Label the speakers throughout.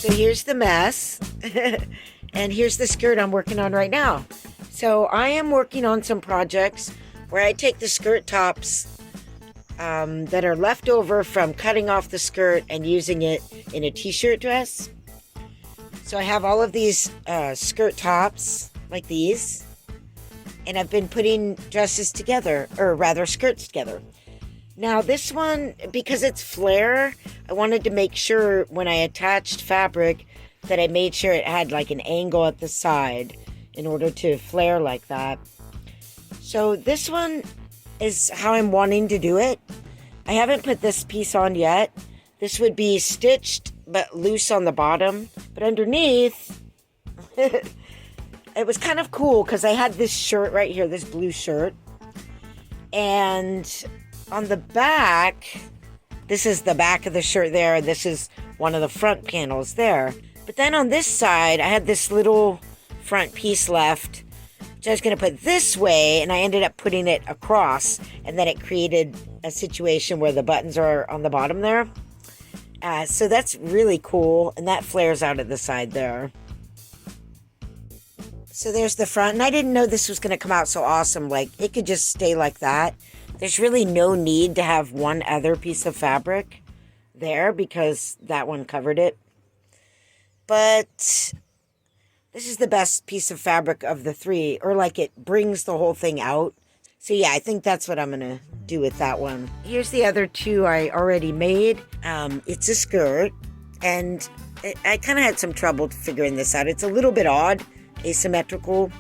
Speaker 1: So here's the mess. And here's the skirt I'm working on right now. So I am working on some projects where I take the skirt tops that are left over from cutting off the skirt and using it in a t-shirt dress. So I have all of these skirt tops like these, and I've been putting dresses together, or rather skirts together. Now this one, because it's flare, I wanted to make sure when I attached fabric that I made sure it had like an angle at the side in order to flare like that. So this one is how I'm wanting to do it. I haven't put this piece on yet. This would be stitched but loose on the bottom, but underneath it was kind of cool because I had this shirt right here, this blue shirt, and on the back, this is the back of the shirt there, and this is one of the front panels there. But then on this side, I had this little front piece left, which I was going to put this way, and I ended up putting it across, and then it created a situation where the buttons are on the bottom there. So that's really cool, and that flares out at the side there. So there's the front, and I didn't know this was going to come out so awesome. Like, it could just stay like that. There's really no need to have one other piece of fabric there because that one covered it. But this is the best piece of fabric of the three, or like it brings the whole thing out. So yeah, I think that's what I'm going to do with that one. Here's the other two I already made. It's a skirt, and I kind of had some trouble figuring this out. It's a little bit odd, asymmetrical,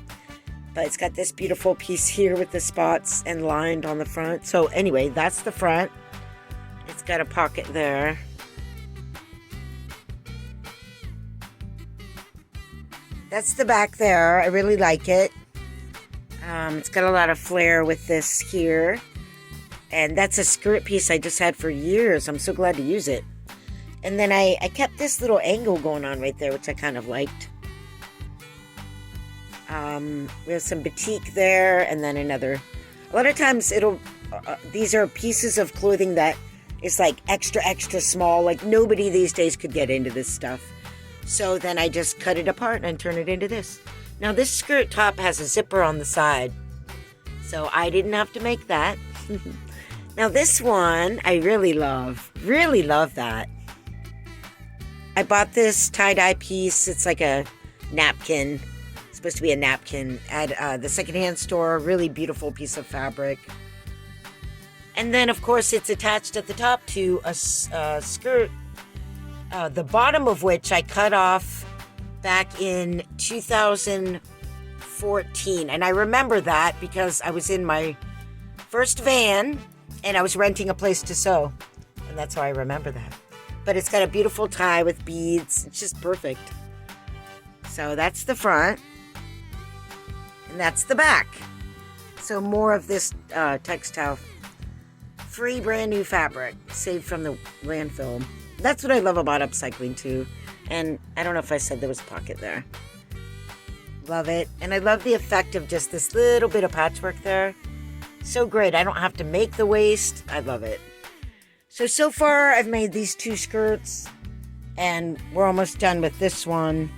Speaker 1: but it's got this beautiful piece here with the spots and lined on the front. So anyway, that's the front. It's got a pocket there. That's the back there. I really like it. It's got a lot of flair with this here. And that's a skirt piece I just had for years. I'm so glad to use it. And then I kept this little angle going on right there, which I kind of liked. We have some batik there, and then another. A lot of times these are pieces of clothing that is like extra, extra small. Like nobody these days could get into this stuff. So then I just cut it apart and turn it into this. Now this skirt top has a zipper on the side, so I didn't have to make that. Now this one I really love that. I bought this tie-dye piece. It's like a napkin. It's supposed to be a napkin at the secondhand store. Really beautiful piece of fabric. And then of course it's attached at the top to a skirt. The bottom of which I cut off back in 2014. And I remember that because I was in my first van and I was renting a place to sew. And that's how I remember that. But it's got a beautiful tie with beads. It's just perfect. So that's the front. And that's the back. So more of this textile. Free brand new fabric. Saved from the landfill. That's what I love about upcycling too. And I don't know if I said there was a pocket there. Love it. And I love the effect of just this little bit of patchwork there. So great. I don't have to make the waist. I love it. So far I've made these two skirts. And we're almost done with this one.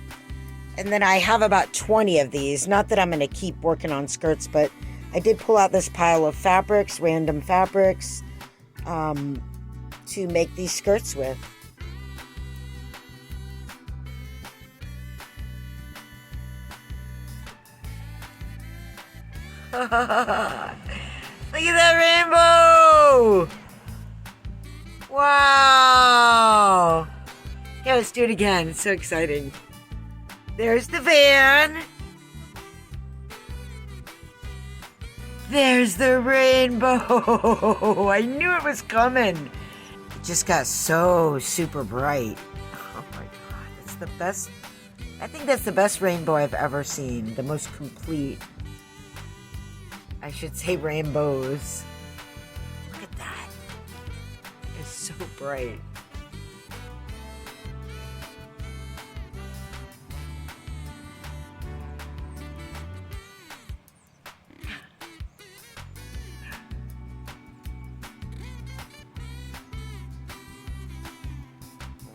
Speaker 1: And then I have about 20 of these. Not that I'm going to keep working on skirts, but I did pull out this pile of fabrics, random fabrics, to make these skirts with. Look at that rainbow! Wow! Yeah, let's do it again. It's so exciting. There's the van. There's the rainbow. I knew it was coming. It just got so super bright. Oh my God, it's the best. I think that's the best rainbow I've ever seen. The most complete. I should say rainbows. Look at that. It's so bright.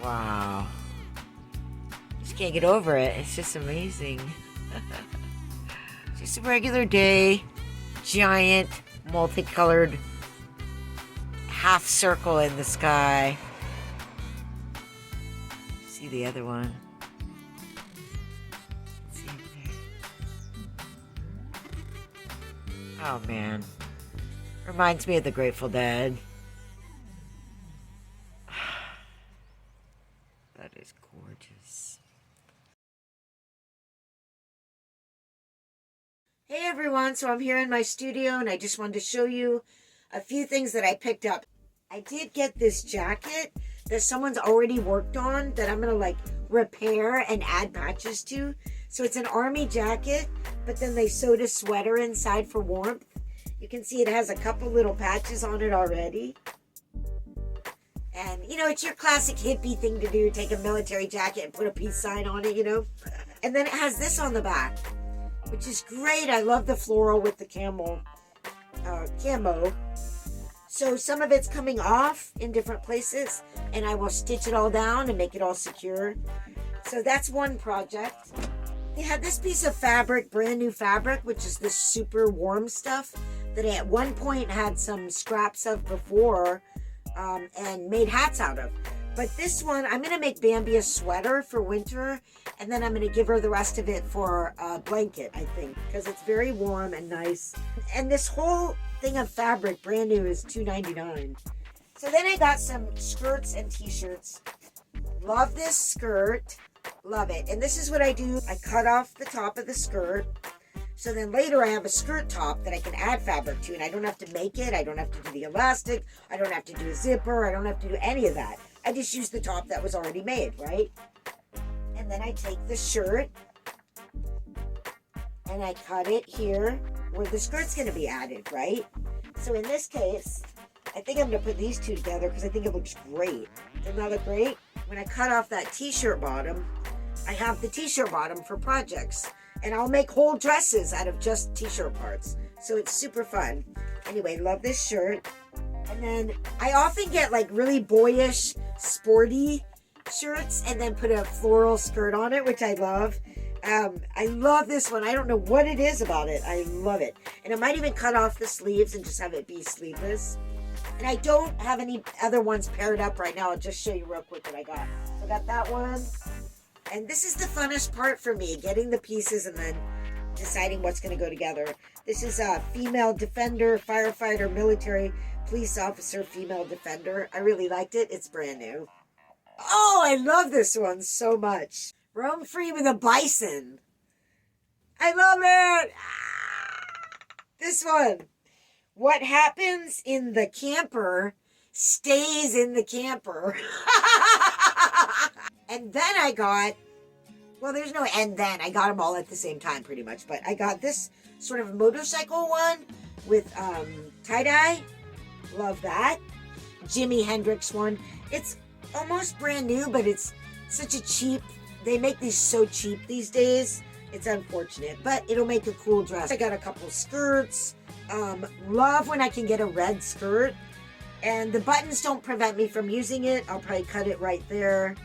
Speaker 1: Wow. can't get over it. It's just amazing. Just a regular day, giant, multicolored half circle in the sky. See the other one. See it there. Oh man. Reminds me of the Grateful Dead. That is gorgeous. Hey everyone, so I'm here in my studio and I just wanted to show you a few things that I picked up. I did get this jacket that someone's already worked on that I'm gonna like repair and add patches to. So it's an army jacket, but then they sewed a sweater inside for warmth. You can see it has a couple little patches on it already. And you know, it's your classic hippie thing to do, take a military jacket and put a peace sign on it, you know. And then it has this on the back, which is great. I love the floral with the camo. So some of it's coming off in different places and I will stitch it all down and make it all secure. So that's one project. They had this piece of fabric, brand new fabric, which is this super warm stuff that I at one point had some scraps of before and made hats out of. But this one, I'm going to make Bambi a sweater for winter, and then I'm going to give her the rest of it for a blanket, I think, because it's very warm and nice. And this whole thing of fabric, brand new, is $2.99. So then I got some skirts and t-shirts. Love this skirt. Love it. And this is what I do. I cut off the top of the skirt. So then later I have a skirt top that I can add fabric to, and I don't have to make it. I don't have to do the elastic. I don't have to do a zipper. I don't have to do any of that. I just use the top that was already made, right? And then I take the shirt and I cut it here where the skirt's going to be added, right? So in this case, I think I'm going to put these two together because I think it looks great. Doesn't that look great? When I cut off that t-shirt bottom, I have the t-shirt bottom for projects. And I'll make whole dresses out of just t-shirt parts. So it's super fun. Anyway, love this shirt. And then I often get like really boyish, sporty shirts and then put a floral skirt on it, which I love. I love this one. I don't know what it is about it. I love it. And I might even cut off the sleeves and just have it be sleeveless. And I don't have any other ones paired up right now. I'll just show you real quick what I got. So I got that one. And this is the funnest part for me, getting the pieces and then deciding what's going to go together. This is a female defender, firefighter, military, police officer, female defender. I really liked it. It's brand new. Oh, I love this one so much. Roam free with a bison. I love it. This one. What happens in the camper stays in the camper. And then I got, well, there's no and then. I got them all at the same time pretty much. But I got this sort of motorcycle one with tie-dye. Love that. Jimi Hendrix one. It's almost brand new, but it's such a cheap, they make these so cheap these days. It's unfortunate, but it'll make a cool dress. I got a couple skirts. Love when I can get a red skirt. And the buttons don't prevent me from using it. I'll probably cut it right there.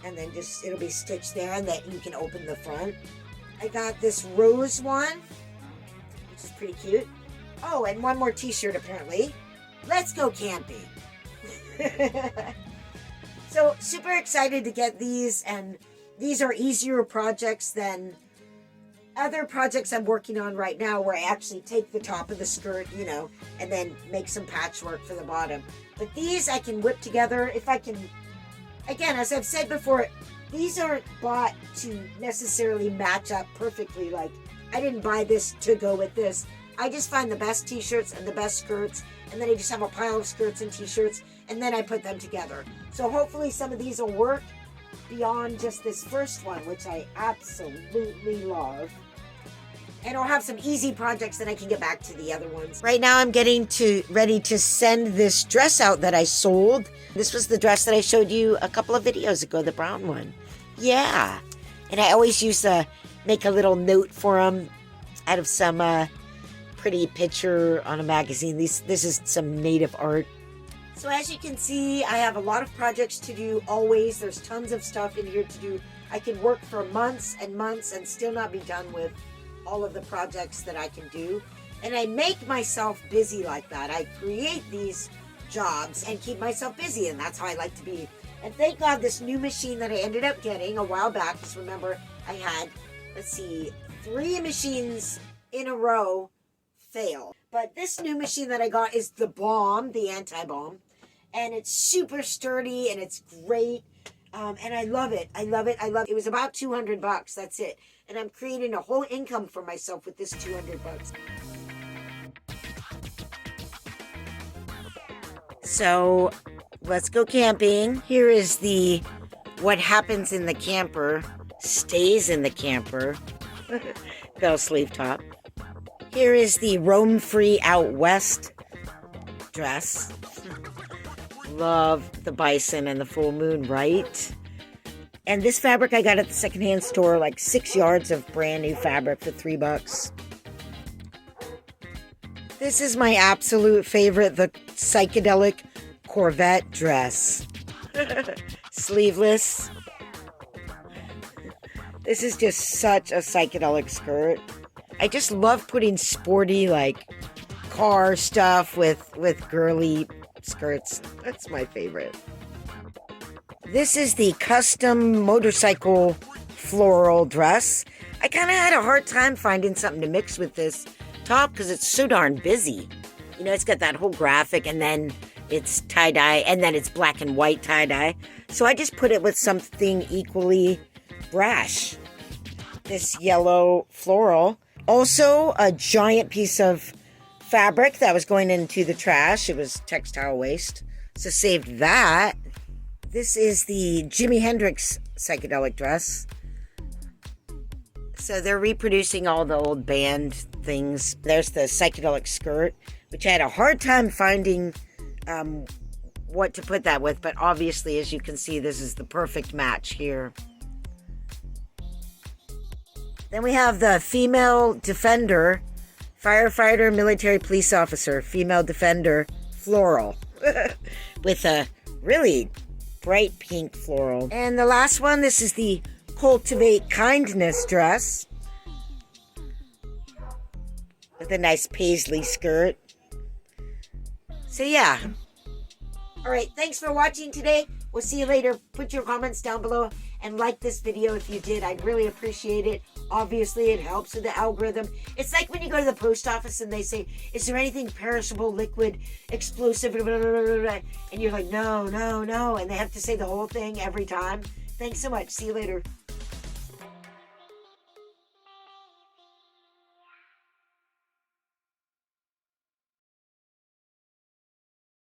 Speaker 1: And then just, it'll be stitched there and that you can open the front. I got this rose one, which is pretty cute. Oh, and one more t-shirt apparently. Let's go camping. So super excited to get these, and these are easier projects than other projects I'm working on right now where I actually take the top of the skirt, you know, and then make some patchwork for the bottom. But these I can whip together if I can. Again, as I've said before, these aren't bought to necessarily match up perfectly. Like, I didn't buy this to go with this. I just find the best t-shirts and the best skirts, and then I just have a pile of skirts and t-shirts, and then I put them together. So hopefully some of these will work beyond just this first one, which I absolutely love. And I'll have some easy projects that I can get back to the other ones. Right now I'm getting ready to send this dress out that I sold. This was the dress that I showed you a couple of videos ago, the brown one. Yeah. And I always make a little note for them out of some pretty picture on a magazine. This is some native art. So as you can see, I have a lot of projects to do always. There's tons of stuff in here to do. I could work for months and months and still not be done with all of the projects that I can do. And I make myself busy like that. I create these jobs and keep myself busy, and that's how I like to be. And thank God this new machine that I ended up getting a while back, just remember I had, let's see, 3 machines in a row fail. But this new machine that I got is the bomb, the anti-bomb. And it's super sturdy and it's great. And I love it. I love it. I love it. It was about $200. That's it. And I'm creating a whole income for myself with this $200. So let's go camping. Here is the what happens in the camper stays in the camper bell sleeve top. Here is the roam free out west dress. Love the bison and the full moon, right? And this fabric I got at the secondhand store, like 6 yards of brand new fabric for $3. This is my absolute favorite, the psychedelic Corvette dress. Sleeveless. This is just such a psychedelic skirt. I just love putting sporty, like, car stuff with girly skirts. That's my favorite. This is the custom motorcycle floral dress. I kind of had a hard time finding something to mix with this top because it's so darn busy. You know, it's got that whole graphic, and then it's tie-dye, and then it's black and white tie-dye. So I just put it with something equally brash. This yellow floral. Also, a giant piece of fabric that was going into the trash. It was textile waste. So saved that. This is the Jimi Hendrix psychedelic dress. So they're reproducing all the old band things. There's the psychedelic skirt, which I had a hard time finding what to put that with. But obviously, as you can see, this is the perfect match here. Then we have the female defender, firefighter, military police officer, female defender, floral. With a really bright pink floral. And the last one, this is the Cultivate Kindness dress. With a nice paisley skirt. So yeah. Alright, thanks for watching today. We'll see you later. Put your comments down below and like this video if you did. I'd really appreciate it. Obviously, it helps with the algorithm. It's like when you go to the post office and they say, is there anything perishable, liquid, explosive, blah, blah, blah, blah, blah, and you're like, no, no, no. And they have to say the whole thing every time. Thanks so much. See you later.